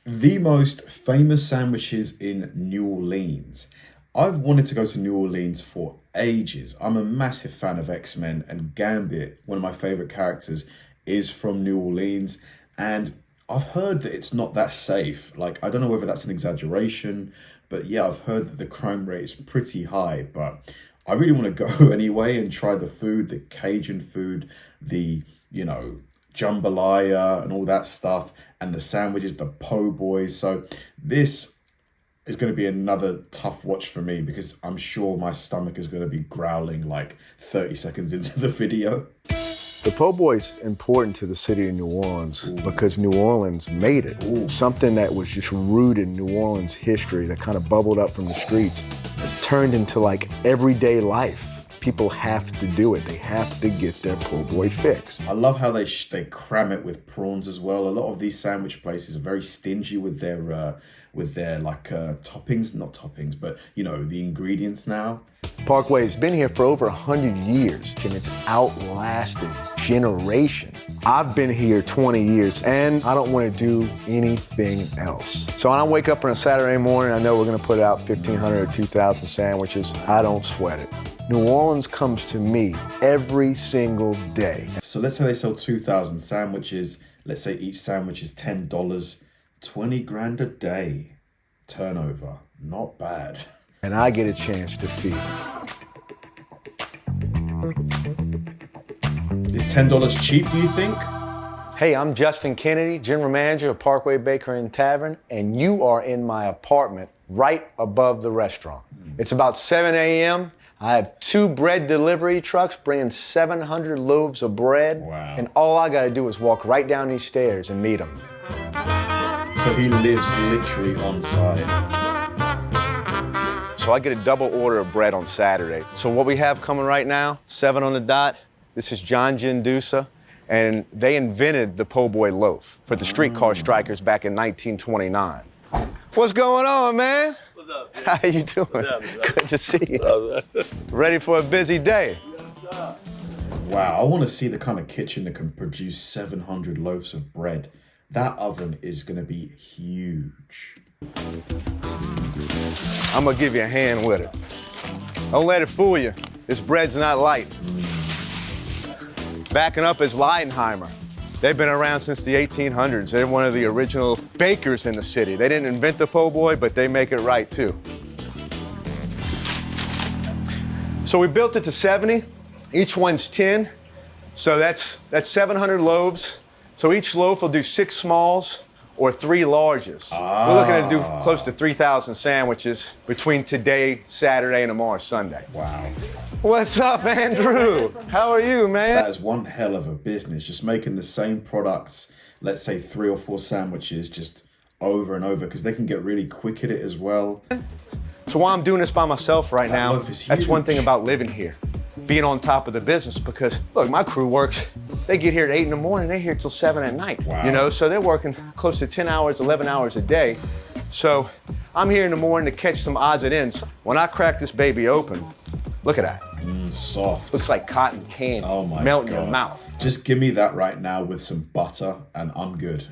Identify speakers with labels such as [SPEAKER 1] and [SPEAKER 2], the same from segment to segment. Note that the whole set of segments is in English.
[SPEAKER 1] The most famous sandwiches in New Orleans. I've wanted to go to New Orleans for ages. I'm a massive fan of X-Men, and Gambit, one of my favorite characters, is from New Orleans. And I've heard that it's not that safe. Like, I don't know whether that's an exaggeration, but yeah, I've heard that the crime rate is pretty high. But I really want to go anyway and try the food, the Cajun food, the, jambalaya and all that stuff, and the sandwiches, the po' boys. So this is going to be another tough watch for me because I'm sure my stomach is going to be growling like 30 seconds into the video.
[SPEAKER 2] The po' boy's important to the city of New Orleans because New Orleans made it. Something that was just rooted in New Orleans history that kind of bubbled up from the streets. It turned into like everyday life. People have to do it. They have to get their po' boy fix.
[SPEAKER 1] I love how they cram it with prawns as well. A lot of these sandwich places are very stingy with their toppings, not toppings, but the ingredients now.
[SPEAKER 2] Parkway's been here for over 100 years and it's outlasted generation. I've been here 20 years and I don't want to do anything else. So when I wake up on a Saturday morning, I know we're going to put out 1,500 or 2,000 sandwiches. I don't sweat it. New Orleans comes to me every single day.
[SPEAKER 1] So let's say they sell 2,000 sandwiches. Let's say each sandwich is $10, 20 grand a day turnover. Not bad.
[SPEAKER 2] And I get a chance to feed.
[SPEAKER 1] Is $10 cheap, do you think?
[SPEAKER 2] Hey, I'm Justin Kennedy, General Manager of Parkway Bakery and Tavern, and you are in my apartment right above the restaurant. It's about 7 a.m. I have 2 bread delivery trucks bringing 700 loaves of bread.
[SPEAKER 1] Wow.
[SPEAKER 2] And all I gotta do is walk right down these stairs and meet him.
[SPEAKER 1] So he lives literally on site.
[SPEAKER 2] So I get a double order of bread on Saturday. So what we have coming right now, 7 on the dot, this is John Gindusa, and they invented the po' boy loaf for the streetcar strikers back in 1929. What's going on, man?
[SPEAKER 3] What's up, man?
[SPEAKER 2] How you doing?
[SPEAKER 3] What's up, man?
[SPEAKER 2] Good to see you.
[SPEAKER 3] What's up, man?
[SPEAKER 2] Ready for a busy day?
[SPEAKER 3] Yes, sir.
[SPEAKER 1] Wow, I want to see the kind of kitchen that can produce 700 loaves of bread. That oven is going to be huge.
[SPEAKER 2] I'm gonna give you a hand with it. Don't let it fool you. This bread's not light. Backing up is Leidenheimer. They've been around since the 1800s. They're one of the original bakers in the city. They didn't invent the po' boy, but they make it right too. So we built it to 70. Each one's 10. So that's 700 loaves. So each loaf will do 6 smalls or 3 larges. We're looking to do close to 3,000 sandwiches between today, Saturday, and tomorrow, Sunday.
[SPEAKER 1] Wow.
[SPEAKER 2] What's up, Andrew? How are you, man?
[SPEAKER 1] That is one hell of a business, just making the same products, let's say 3 or 4 sandwiches, just over and over, because they can get really quick at it as well.
[SPEAKER 2] So while I'm doing this by myself right
[SPEAKER 1] That
[SPEAKER 2] now,
[SPEAKER 1] loaf is
[SPEAKER 2] that's one thing
[SPEAKER 1] huge.
[SPEAKER 2] about living here, being on top of the business, because look, my crew works, they get here at 8 in the morning, they're here till 7 at night.
[SPEAKER 1] Wow.
[SPEAKER 2] So they're working close to 10 hours, 11 hours a day. So I'm here in the morning to catch some odds and ends. When I crack this baby open, look at that.
[SPEAKER 1] Soft.
[SPEAKER 2] Looks like cotton candy,
[SPEAKER 1] Oh my
[SPEAKER 2] melting
[SPEAKER 1] God.
[SPEAKER 2] your mouth.
[SPEAKER 1] Just give me that right now with some butter and I'm good.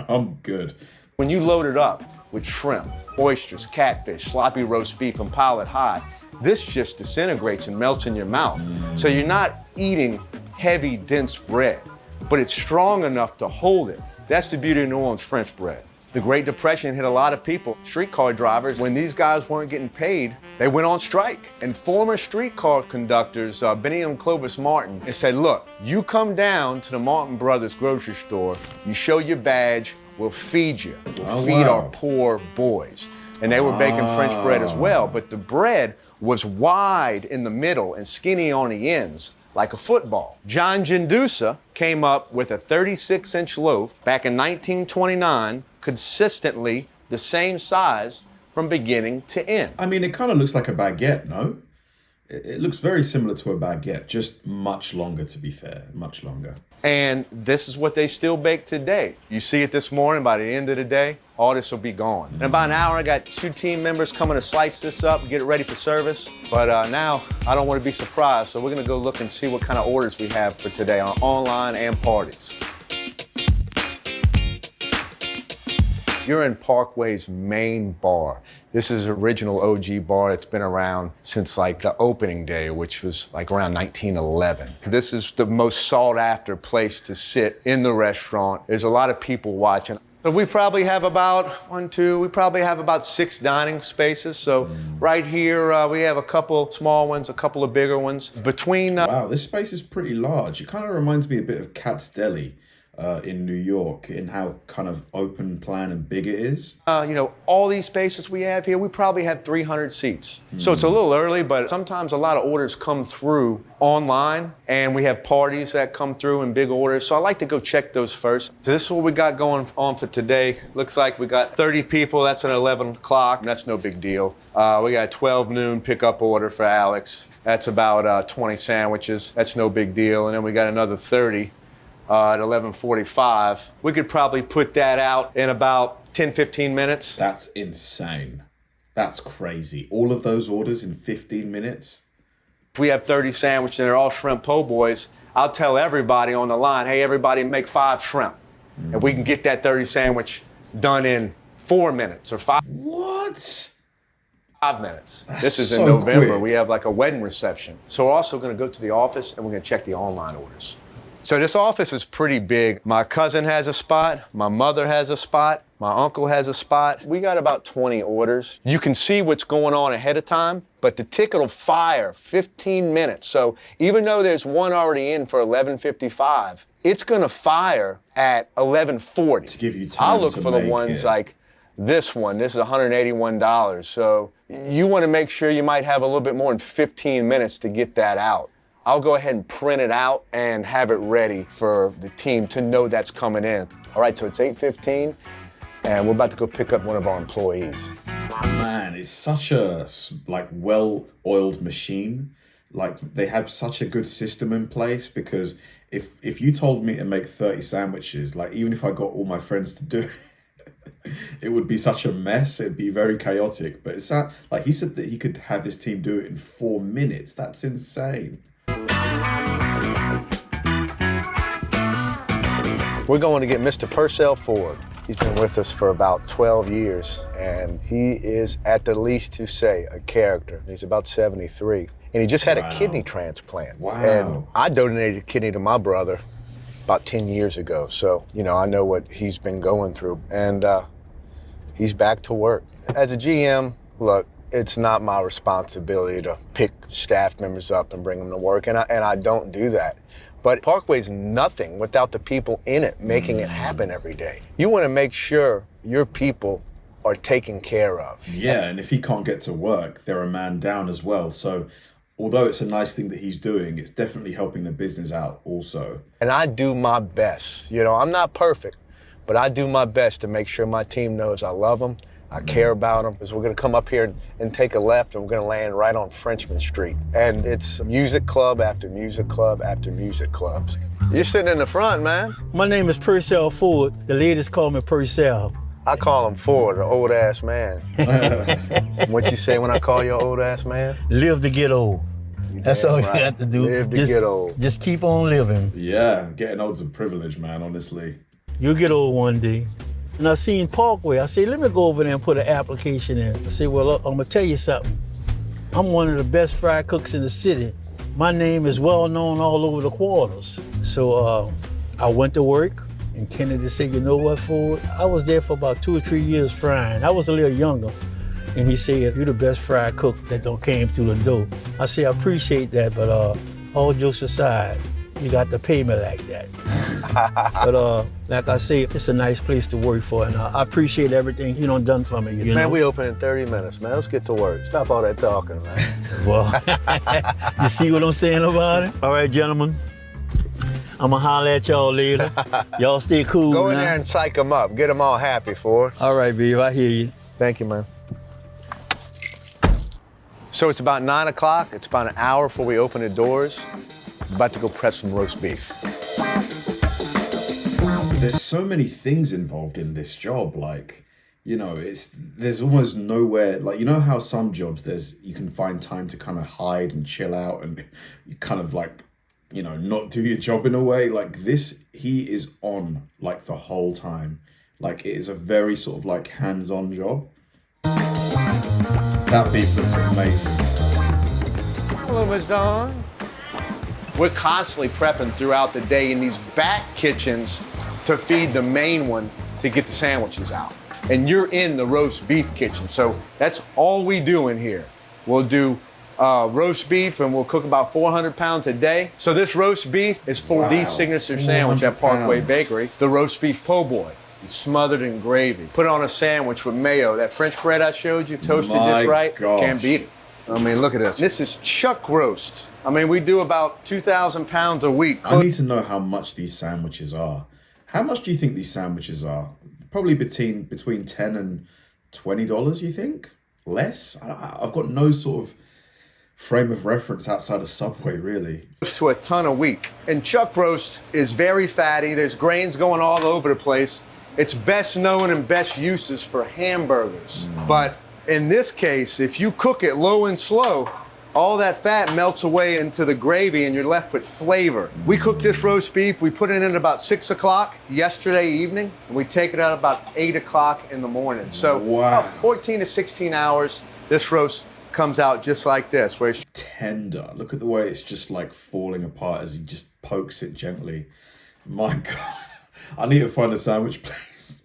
[SPEAKER 1] I'm good.
[SPEAKER 2] When you load it up with shrimp, oysters, catfish, sloppy roast beef, and pile it high, this just disintegrates and melts in your mouth. So you're not eating heavy, dense bread, but it's strong enough to hold it. That's the beauty of New Orleans French bread. The Great Depression hit a lot of people. Streetcar drivers, when these guys weren't getting paid, they went on strike. And former streetcar conductors, Benny and Clovis Martin, they said, look, you come down to the Martin Brothers grocery store, you show your badge, we'll feed you. We'll feed
[SPEAKER 1] wow.
[SPEAKER 2] our poor boys. And they were baking French bread as well, but the bread was wide in the middle and skinny on the ends, like a football. John Gindusa came up with a 36-inch loaf back in 1929, consistently the same size from beginning to end.
[SPEAKER 1] I mean, it kind of looks like a baguette, no? It looks very similar to a baguette, just much longer, to be fair, much longer.
[SPEAKER 2] And this is what they still bake today. You see it this morning, by the end of the day, all this will be gone. In about an hour, I got 2 team members coming to slice this up, get it ready for service. But now, I don't want to be surprised, so we're gonna go look and see what kind of orders we have for today on online and parties. You're in Parkway's main bar. This is original OG bar. It's been around since like the opening day, which was like around 1911. This is the most sought after place to sit in the restaurant. There's a lot of people watching. So we probably have about we probably have about 6 dining spaces. So right here, we have a couple small ones, a couple of bigger ones.
[SPEAKER 1] Wow, this space is pretty large. It kind of reminds me a bit of Cat's Deli in New York, in how kind of open plan and big it is.
[SPEAKER 2] All these spaces we have here, we probably have 300 seats. So it's a little early, but sometimes a lot of orders come through online, and we have parties that come through in big orders. So I like to go check those first. So this is what we got going on for today. Looks like we got 30 people. That's at 11 o'clock. That's no big deal. We got 12 noon pickup order for Alex. That's about 20 sandwiches. That's no big deal. And then we got another 30. At 11:45. We could probably put that out in about 10, 15 minutes.
[SPEAKER 1] That's insane. That's crazy. All of those orders in 15 minutes?
[SPEAKER 2] If we have 30 sandwiches and they're all shrimp po' boys, I'll tell everybody on the line, hey, everybody make 5 shrimp. And we can get that 30 sandwich done in 4 minutes or 5.
[SPEAKER 1] What?
[SPEAKER 2] 5 minutes.
[SPEAKER 1] That's
[SPEAKER 2] this is in
[SPEAKER 1] so
[SPEAKER 2] November.
[SPEAKER 1] quick.
[SPEAKER 2] We have like a wedding reception. So we're also going to go to the office and we're going to check the online orders. So this office is pretty big. My cousin has a spot, my mother has a spot, my uncle has a spot. We got about 20 orders. You can see what's going on ahead of time, but the ticket will fire 15 minutes. So even though there's one already in for 11:55, it's gonna fire at 11:40.
[SPEAKER 1] To give you time
[SPEAKER 2] I'll look
[SPEAKER 1] to
[SPEAKER 2] for the
[SPEAKER 1] make
[SPEAKER 2] ones
[SPEAKER 1] it.
[SPEAKER 2] like this one. This is $181. So you wanna make sure you might have a little bit more than 15 minutes to get that out. I'll go ahead and print it out and have it ready for the team to know that's coming in. All right, so it's 8:15, and we're about to go pick up one of our employees.
[SPEAKER 1] Man, it's such a well-oiled machine. Like, they have such a good system in place, because if you told me to make 30 sandwiches, like, even if I got all my friends to do it, it would be such a mess. It'd be very chaotic. But it's not, like, he said that he could have his team do it in 4 minutes. That's insane.
[SPEAKER 2] We're going to get Mr. Purcell Ford. He's been with us for about 12 years, and he is, at the least to say, a character. He's about 73, and he just had a kidney transplant.
[SPEAKER 1] Wow.
[SPEAKER 2] And I donated a kidney to my brother about 10 years ago, so, I know what he's been going through, and he's back to work. As a GM, look, it's not my responsibility to pick staff members up and bring them to work, and I don't do that. But Parkway's nothing without the people in it making it happen every day. You want to make sure your people are taken care of.
[SPEAKER 1] Yeah, and if he can't get to work, they're a man down as well. So although it's a nice thing that he's doing, it's definitely helping the business out also.
[SPEAKER 2] And I do my best. I'm not perfect, but I do my best to make sure my team knows I love them, I care about them, because we're going to come up here and take a left, and we're going to land right on Frenchman Street. And it's music club after music club after music clubs. You're sitting in the front, man.
[SPEAKER 3] My name is Purcell Ford. The ladies call me Purcell.
[SPEAKER 2] I call him Ford, the old-ass man. What you say when I call you an old-ass man?
[SPEAKER 3] Live to get old. That's all you have to do.
[SPEAKER 2] Live to get old.
[SPEAKER 3] Just keep on living.
[SPEAKER 1] Yeah, getting old's a privilege, man, honestly.
[SPEAKER 3] You'll get old one day. And I seen Parkway. I said, let me go over there and put an application in. I said, well, I'm gonna tell you something. I'm one of the best fry cooks in the city. My name is well known all over the quarters. So I went to work, and Kennedy said, you know what, Ford? I was there for about 2 or 3 years frying. I was a little younger. And he said, you're the best fry cook that came through the door. I said, I appreciate that, but all jokes aside, you got to pay me like that. But like I say, it's a nice place to work for, and I appreciate everything he done for me. You know?
[SPEAKER 2] We open in 30 minutes, man. Let's get to work. Stop all that talking, man.
[SPEAKER 3] Well, you see what I'm saying about it? All right, gentlemen. I'm gonna holler at y'all later. Y'all stay cool.
[SPEAKER 2] Go in
[SPEAKER 3] now.
[SPEAKER 2] there and psych them up. Get them all happy, Ford.
[SPEAKER 3] All right, babe, I hear you.
[SPEAKER 2] Thank you, man. So it's about 9 o'clock. It's about an hour before we open the doors. I'm about to go prep some roast beef.
[SPEAKER 1] There's so many things involved in this job. Like, there's almost nowhere, like, how some jobs you can find time to kind of hide and chill out and kind of like, not do your job in a way. Like this, he is on like the whole time. Like, it is a very sort of like hands-on job. That beef looks amazing.
[SPEAKER 2] Hello, Miss Dawn. We're constantly prepping throughout the day in these back kitchens to feed the main one to get the sandwiches out. And you're in the roast beef kitchen, so that's all we do in here. We'll do roast beef, and we'll cook about 400 pounds a day. So this roast beef is for the signature sandwich at Parkway Bakery, the roast beef po' boy. It's smothered in gravy. Put it on a sandwich with mayo. That French bread I showed you, toasted just right, can't beat it. I mean, look at this. This is chuck roast. I mean, we do about 2,000 pounds a week.
[SPEAKER 1] I need to know how much these sandwiches are. How much do you think these sandwiches are? Probably between $10 and $20, you think? Less? I've got no sort of frame of reference outside of Subway, really.
[SPEAKER 2] To a ton a week. And chuck roast is very fatty. There's grains going all over the place. It's best known and best uses for hamburgers. But in this case, if you cook it low and slow, all that fat melts away into the gravy and you're left with flavor. We cooked this roast beef, we put it in at about 6 o'clock yesterday evening, and we take it out about 8 o'clock in the morning. So about 14 to 16 hours, this roast comes out just like this. Where
[SPEAKER 1] it's tender. Look at the way it's just like falling apart as he just pokes it gently. My God, I need to find a sandwich place.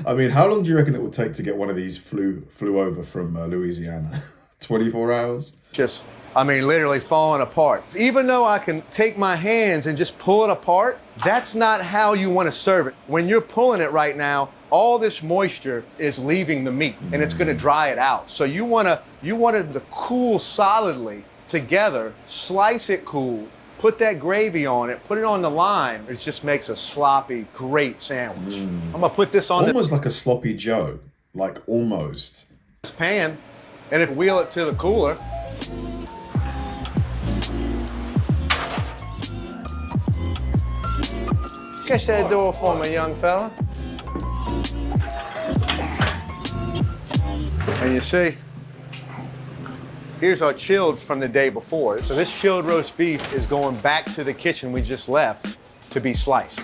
[SPEAKER 1] I mean, how long do you reckon it would take to get one of these flew over from Louisiana? 24 hours?
[SPEAKER 2] Just, I mean, literally falling apart. Even though I can take my hands and just pull it apart, that's not how you want to serve it. When you're pulling it right now, all this moisture is leaving the meat and it's going to dry it out. So you want it to cool solidly together, slice it cool, put that gravy on it, put it on the line. It just makes a sloppy, great sandwich. I'm gonna put this on
[SPEAKER 1] almost like a sloppy Joe, like almost.
[SPEAKER 2] This pan, and if wheel it to the cooler. Catch that door for me, young fella. And you see, here's our chilled from the day before. So this chilled roast beef is going back to the kitchen we just left to be sliced.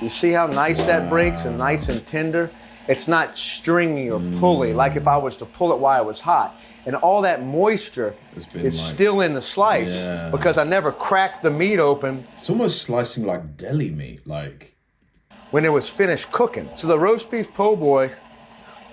[SPEAKER 2] You see how nice that breaks and nice and tender? It's not stringy or pulley like if I was to pull it while it was hot. And all that moisture is still in the slice because I never cracked the meat open.
[SPEAKER 1] It's almost slicing like deli meat, like.
[SPEAKER 2] When it was finished cooking. So the roast beef po' boy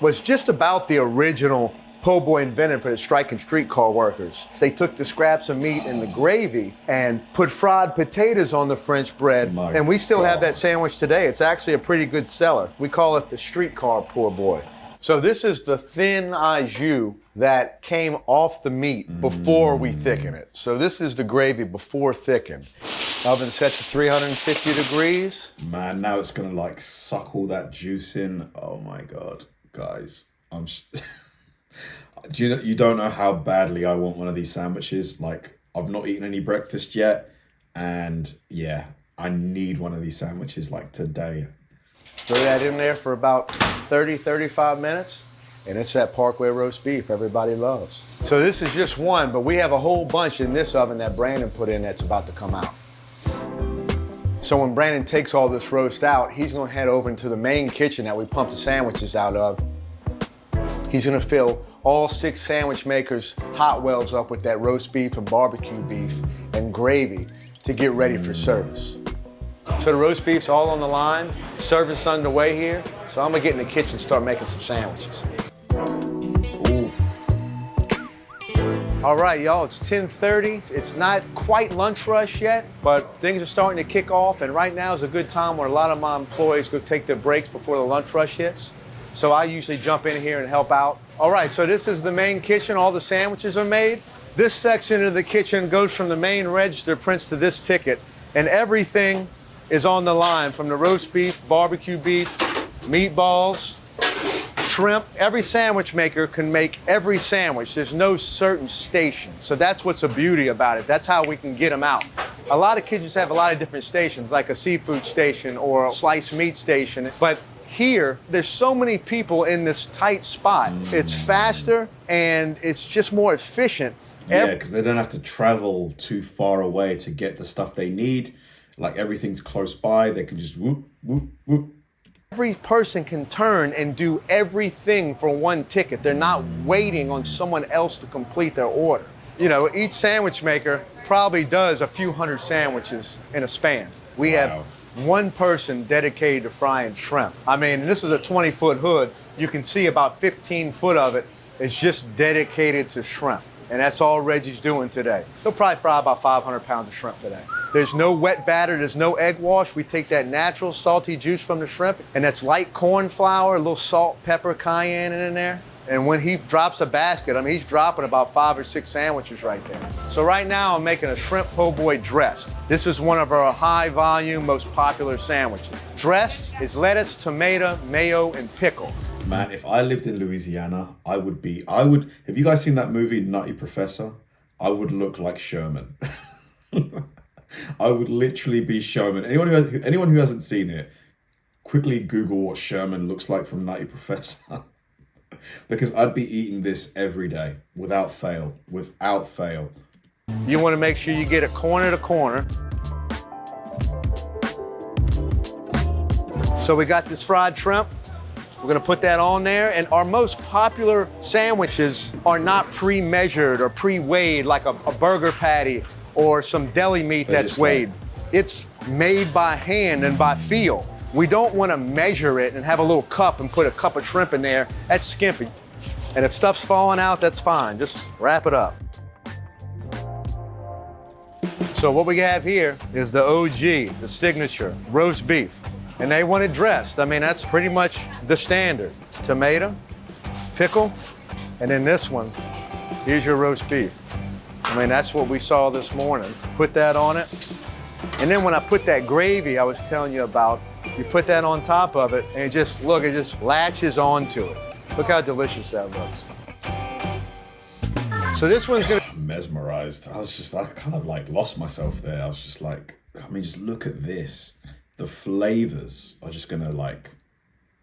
[SPEAKER 2] was just about the original po' boy invented for the striking streetcar workers. They took the scraps of meat and the gravy and put fried potatoes on the French bread. And we still have that sandwich today. It's actually a pretty good seller. We call it the streetcar po' boy. So this is the thin au jus that came off the meat before we thicken it. So this is the gravy before thickened. Oven set to 350 degrees.
[SPEAKER 1] Man, now it's gonna like suck all that juice in. Oh my God, guys, you don't know how badly I want one of these sandwiches. Like, I've not eaten any breakfast yet, and yeah, I need one of these sandwiches like today.
[SPEAKER 2] Throw that in there for about 30, 35 minutes, and it's that Parkway roast beef everybody loves. So this is just one, but we have a whole bunch in this oven that Brandon put in that's about to come out. So when Brandon takes all this roast out, he's gonna head over into the main kitchen that we pump the sandwiches out of. He's gonna fill all 6 sandwich makers' hot wells up with that roast beef and barbecue beef and gravy to get ready for service. So the roast beef's all on the line, service underway here, so I'm gonna get in the kitchen and start making some sandwiches.
[SPEAKER 1] Oof.
[SPEAKER 2] All right, y'all, it's 10:30. It's not quite lunch rush yet, but things are starting to kick off, and right now is a good time where a lot of my employees go take their breaks before the lunch rush hits. So I usually jump in here and help out. All right, so this is the main kitchen. All the sandwiches are made. This section of the kitchen goes from the main register prints to this ticket, and everything is on the line, from the roast beef, barbecue beef, meatballs, shrimp. Every sandwich maker can make every sandwich. There's no certain station. So that's what's a beauty about it. That's how we can get them out. A lot of kitchens have a lot of different stations, like a seafood station or a sliced meat station. But here, there's so many people in this tight spot. It's faster and it's just more efficient.
[SPEAKER 1] Yeah, because they don't have to travel too far away to get the stuff they need. Like, everything's close by. They can just whoop, whoop, whoop.
[SPEAKER 2] Every person can turn and do everything for one ticket. They're not waiting on someone else to complete their order. You know, each sandwich maker probably does a few hundred sandwiches in a span. We have one person dedicated to frying shrimp. I mean, this is a 20-foot hood. You can see about 15 foot of it is just dedicated to shrimp. And that's all Reggie's doing today. He'll probably fry about 500 pounds of shrimp today. There's no wet batter, there's no egg wash. We take that natural salty juice from the shrimp, and that's light corn flour, a little salt, pepper, cayenne in there. And when he drops a basket, I mean, he's dropping about 5 or 6 sandwiches right there. So right now I'm making a shrimp po' boy dressed. This is one of our high volume, most popular sandwiches. Dressed is lettuce, tomato, mayo, and pickle.
[SPEAKER 1] Man, if I lived in Louisiana, have you guys seen that movie, Nutty Professor? I would look like Sherman. I would literally be Sherman. Anyone who hasn't seen it, quickly Google what Sherman looks like from Nutty Professor. Because I'd be eating this every day, without fail.
[SPEAKER 2] You want to make sure you get it corner to corner. So we got this fried shrimp. We're gonna put that on there, and our most popular sandwiches are not pre-measured or pre-weighed like a burger patty or some deli meat that's weighed. It's made by hand and by feel. We don't want to measure it and have a little cup and put a cup of shrimp in there. That's skimpy. And if stuff's falling out, that's fine. Just wrap it up. So what we have here is the OG, the signature roast beef. And they want it dressed. I mean, that's pretty much the standard. Tomato, pickle, and then this one, here's your roast beef. I mean, that's what we saw this morning. Put that on it. And then when I put that gravy I was telling you about, you put that on top of it, and it just latches onto it. Look how delicious that looks. So this one's gonna...
[SPEAKER 1] I'm mesmerized. I kind of like lost myself there. I was just like, I mean, just look at this. The flavors are just gonna like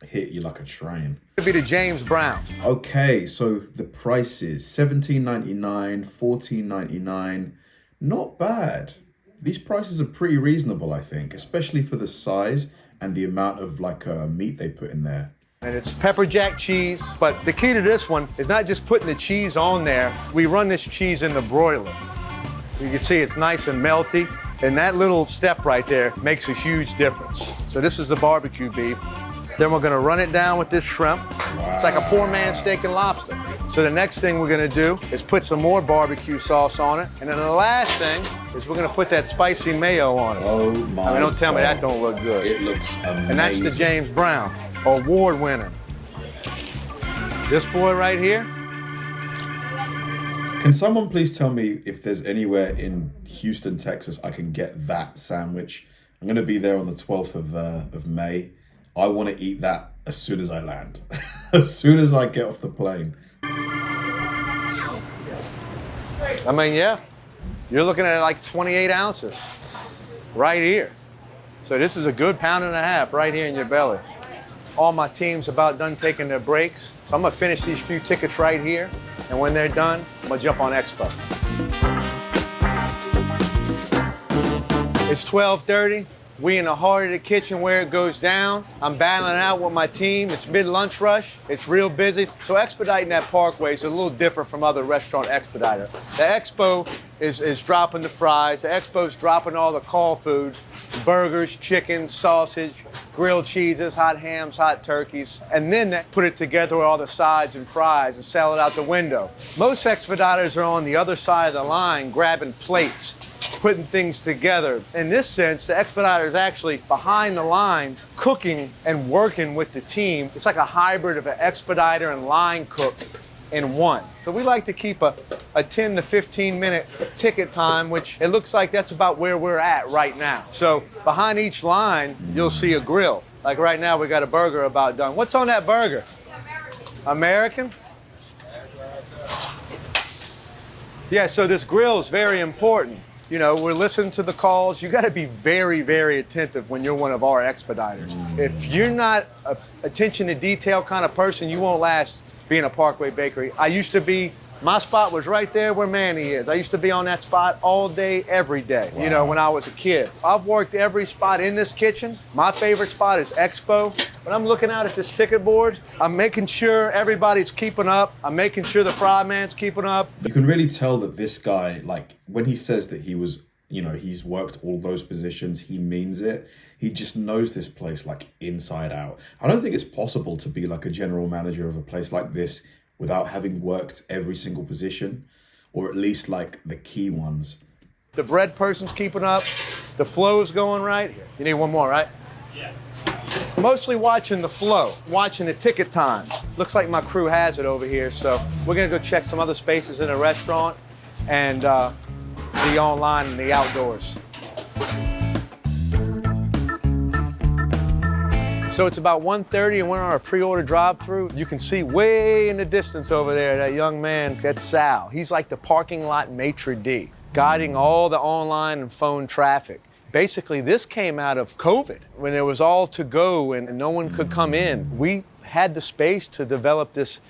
[SPEAKER 1] hit you like a train.
[SPEAKER 2] It'll be the James Brown.
[SPEAKER 1] Okay, so the prices, $17.99, $14.99. Not bad. These prices are pretty reasonable, I think, especially for the size and the amount of like meat they put in there.
[SPEAKER 2] And it's pepper jack cheese, but the key to this one is not just putting the cheese on there. We run this cheese in the broiler. You can see it's nice and melty, and that little step right there makes a huge difference. So this is the barbecue beef. Then we're gonna run it down with this shrimp. Wow. It's like a poor man's steak and lobster. So the next thing we're gonna do is put some more barbecue sauce on it. And then the last thing is we're gonna put that spicy mayo on it.
[SPEAKER 1] Oh my God.
[SPEAKER 2] Don't tell me that don't look good.
[SPEAKER 1] It looks amazing.
[SPEAKER 2] And that's the James Brown, award winner. This boy right here.
[SPEAKER 1] Can someone please tell me if there's anywhere in Houston, Texas, I can get that sandwich? I'm gonna be there on the 12th of May. I want to eat that as soon as I land, as soon as I get off the plane.
[SPEAKER 2] I mean, yeah, you're looking at like 28 ounces right here. So this is a good 1.5 pounds right here in your belly. All my team's about done taking their breaks. So I'm gonna finish these few tickets right here. And when they're done, I'm gonna jump on Expo. It's 12:30. We in the heart of the kitchen where it goes down. I'm battling out with my team. It's mid-lunch rush. It's real busy. So expediting that parkway is a little different from other restaurant expediter. The Expo is dropping the fries. The Expo's dropping all the call food, burgers, chicken, sausage, grilled cheeses, hot hams, hot turkeys. And then they put it together with all the sides and fries and sell it out the window. Most expediters are on the other side of the line grabbing plates, putting things together. In this sense, the expediter is actually behind the line, cooking and working with the team. It's like a hybrid of an expediter and line cook in one. So we like to keep a 10 to 15 minute ticket time, which it looks like that's about where we're at right now. So behind each line, you'll see a grill. Like right now, we got a burger about done. What's on that burger? American? Yeah, so this grill is very important. You know, we're listening to the calls. You got to be very, very attentive when you're one of our expediters. If you're not an attention to detail kind of person, you won't last being a Parkway Bakery. I used to be My spot was right there where Manny is. I used to be on that spot all day, every day, you know, when I was a kid. I've worked every spot in this kitchen. My favorite spot is Expo. When I'm looking out at this ticket board, I'm making sure everybody's keeping up. I'm making sure the fry man's keeping up.
[SPEAKER 1] You can really tell that this guy, like, when he says that he was, you know, he's worked all those positions, he means it. He just knows this place like inside out. I don't think it's possible to be like a general manager of a place like this without having worked every single position, or at least like the key ones.
[SPEAKER 2] The bread person's keeping up. The flow's going right. You need one more, right? Yeah. Mostly watching the flow, watching the ticket time. Looks like my crew has it over here, so we're gonna go check some other spaces in the restaurant and the online and the outdoors. So it's about 1:30 and we're on our pre-order drive-through. You can see way in the distance over there, that young man, that's Sal. He's like the parking lot maitre d', guiding all the online and phone traffic. Basically, this came out of COVID, when it was all to go and no one could come in. We had the space to develop this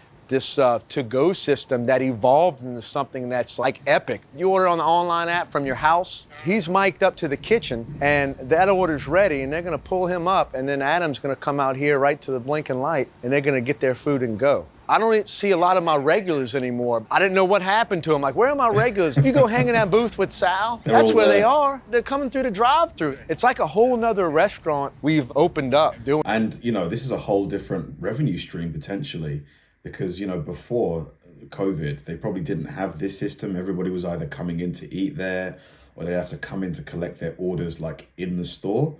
[SPEAKER 2] to-go system that evolved into something that's like epic. You order on the online app from your house, he's mic'd up to the kitchen, and that order's ready, and they're gonna pull him up, and then Adam's gonna come out here right to the blinking light, and they're gonna get their food and go. I don't see a lot of my regulars anymore. I didn't know what happened to them. Like, where are my regulars? You go hang in that booth with Sal, that's where they are. They're coming through the drive-through. It's like a whole nother restaurant we've opened up doing.
[SPEAKER 1] And, you know, this is a whole different revenue stream potentially, because, you know, before COVID, they probably didn't have this system. Everybody was either coming in to eat there or they have to come in to collect their orders like in the store.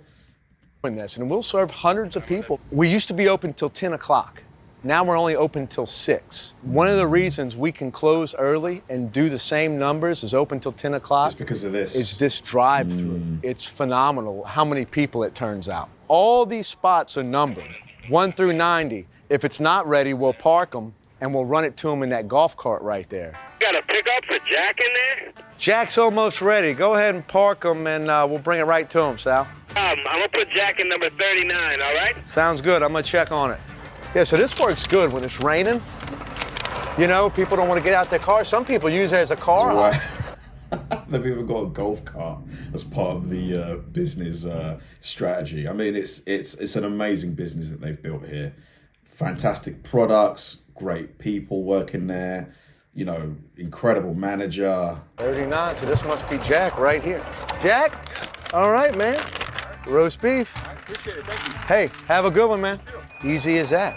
[SPEAKER 2] This, and we'll serve hundreds of people. We used to be open till 10 o'clock. Now we're only open till 6. One of the reasons we can close early and do the same numbers as open till 10 o'clock
[SPEAKER 1] is because of this.
[SPEAKER 2] Is this drive-through. It's phenomenal how many people it turns out. All these spots are numbered, 1 through 90. If it's not ready, we'll park them and we'll run it to them in that golf cart right there.
[SPEAKER 4] You got a pickup for Jack in there?
[SPEAKER 2] Jack's almost ready. Go ahead and park them and we'll bring it right to him, Sal.
[SPEAKER 4] I'm gonna put Jack in number 39, all right?
[SPEAKER 2] Sounds good. I'm gonna check on it. Yeah, so this works good when it's raining. You know, people don't want to get out their car. Some people use it as a car hop.
[SPEAKER 1] They've even got a golf cart as part of the business strategy. I mean, it's an amazing business that they've built here. Fantastic products, great people working there, you know, incredible manager.
[SPEAKER 2] 39, so this must be Jack right here. Jack, all right, man. Roast beef.
[SPEAKER 4] I appreciate it, thank you.
[SPEAKER 2] Hey, have a good one, man. Easy as that.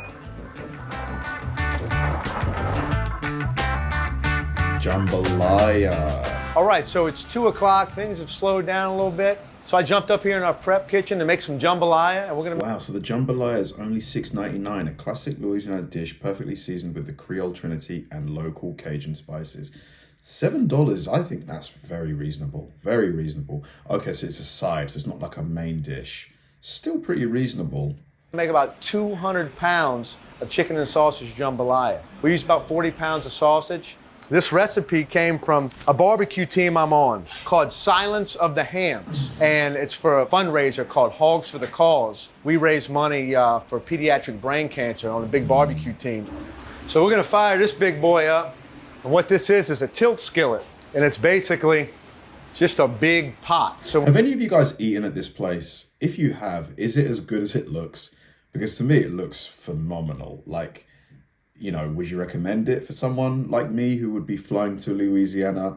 [SPEAKER 1] Jambalaya.
[SPEAKER 2] All right, so it's 2 o'clock. Things have slowed down a little bit. So I jumped up here in our prep kitchen to make some jambalaya, and we're gonna...
[SPEAKER 1] Wow, so the jambalaya is only $6.99, a classic Louisiana dish perfectly seasoned with the Creole Trinity and local Cajun spices. $7, I think that's very reasonable, very reasonable. Okay, so it's a side, so it's not like a main dish. Still pretty reasonable.
[SPEAKER 2] Make about 200 pounds of chicken and sausage jambalaya. We use about 40 pounds of sausage. This recipe came from a barbecue team I'm on called Silence of the Hams. And it's for a fundraiser called Hogs for the Cause. We raise money for pediatric brain cancer on a big barbecue team. So we're gonna fire this big boy up. And what this is a tilt skillet. And it's basically just a big pot. So
[SPEAKER 1] have any of you guys eaten at this place? If you have, is it as good as it looks? Because to me, it looks phenomenal. Like, you know, would you recommend it for someone like me who would be flying to Louisiana,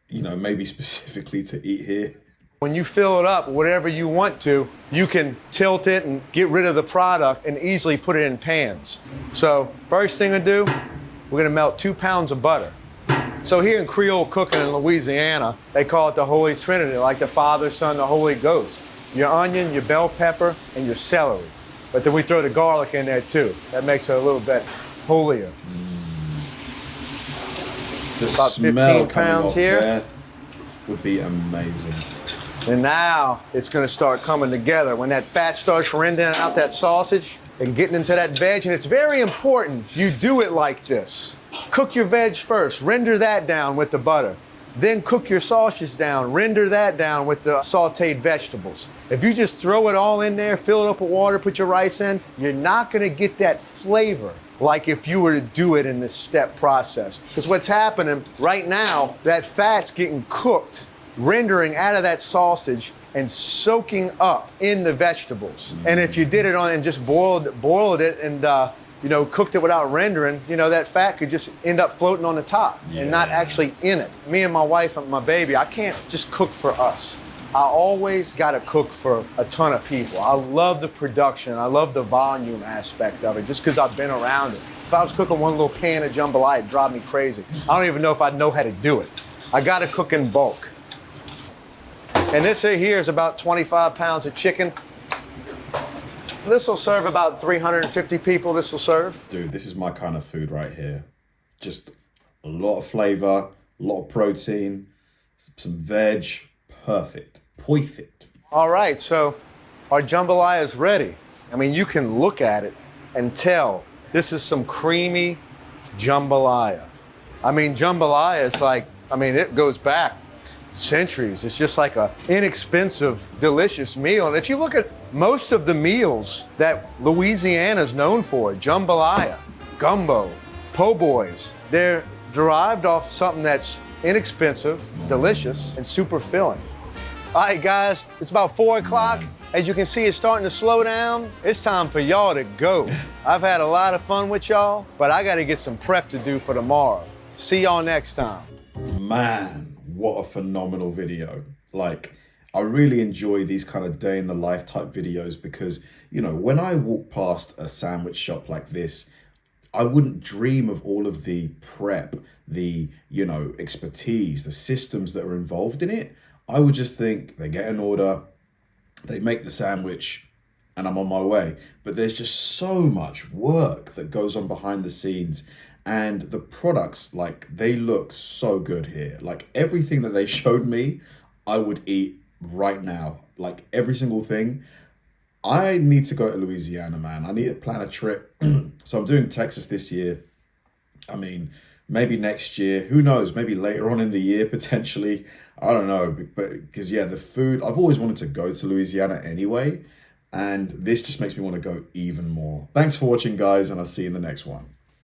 [SPEAKER 1] you know, maybe specifically to eat here?
[SPEAKER 2] When you fill it up, whatever you want to, you can tilt it and get rid of the product and easily put it in pans. So first thing to do, we're gonna melt 2 pounds of butter. So here in Creole cooking in Louisiana, they call it the Holy Trinity, like the Father, Son, the Holy Ghost. Your onion, your bell pepper, and your celery. But then we throw the garlic in there too. That makes it a little bit holier.
[SPEAKER 1] The
[SPEAKER 2] About
[SPEAKER 1] smell
[SPEAKER 2] 15
[SPEAKER 1] coming
[SPEAKER 2] pounds
[SPEAKER 1] off
[SPEAKER 2] here.
[SPEAKER 1] there would be amazing.
[SPEAKER 2] And now it's gonna start coming together. When that fat starts rendering out that sausage and getting into that veg, and it's very important you do it like this. Cook your veg first, render that down with the butter. Then cook your sausage down, render that down with the sauteed vegetables. If you just throw it all in there, fill it up with water, put your rice in, you're not gonna get that flavor like if you were to do it in this step process. Because what's happening right now, that fat's getting cooked, rendering out of that sausage and soaking up in the vegetables. And if you did it on and just boiled it and cooked it without rendering, that fat could just end up floating on the top and not actually in it. Me and my wife and my baby, I can't just cook for us. I always gotta cook for a ton of people. I love the production, I love the volume aspect of it, just because I've been around it. If I was cooking one little pan of jambalaya, it'd drive me crazy. I don't even know if I'd know how to do it. I gotta cook in bulk. And this here is about 25 pounds of chicken. This will serve about 350 people, this will serve.
[SPEAKER 1] Dude, this is my kind of food right here. Just a lot of flavor, a lot of protein, some veg, perfect.
[SPEAKER 2] All right, so our jambalaya is ready. I mean, you can look at it and tell this is some creamy jambalaya. I mean, jambalaya is like, it goes back centuries. It's just like a inexpensive, delicious meal. And if you look at most of the meals that Louisiana's known for, jambalaya, gumbo, po' boys, they're derived off something that's inexpensive, delicious, and super filling. All right, guys, it's about 4 o'clock. As you can see, it's starting to slow down. It's time for y'all to go. I've had a lot of fun with y'all, but I gotta get some prep to do for tomorrow. See y'all next time.
[SPEAKER 1] Man, what a phenomenal video. Like, I really enjoy these kind of day in the life type videos because, when I walk past a sandwich shop like this, I wouldn't dream of all of the prep, the, expertise, the systems that are involved in it. I would just think they get an order, they make the sandwich, and I'm on my way. But there's just so much work that goes on behind the scenes. And the products, they look so good here. Like, everything that they showed me, I would eat right now. Like, every single thing. I need to go to Louisiana, man. I need to plan a trip. So I'm doing Texas this year. Maybe next year, who knows, maybe later on in the year, potentially. I don't know, but because the food, I've always wanted to go to Louisiana anyway, and this just makes me want to go even more. Thanks for watching, guys, and I'll see you in the next one.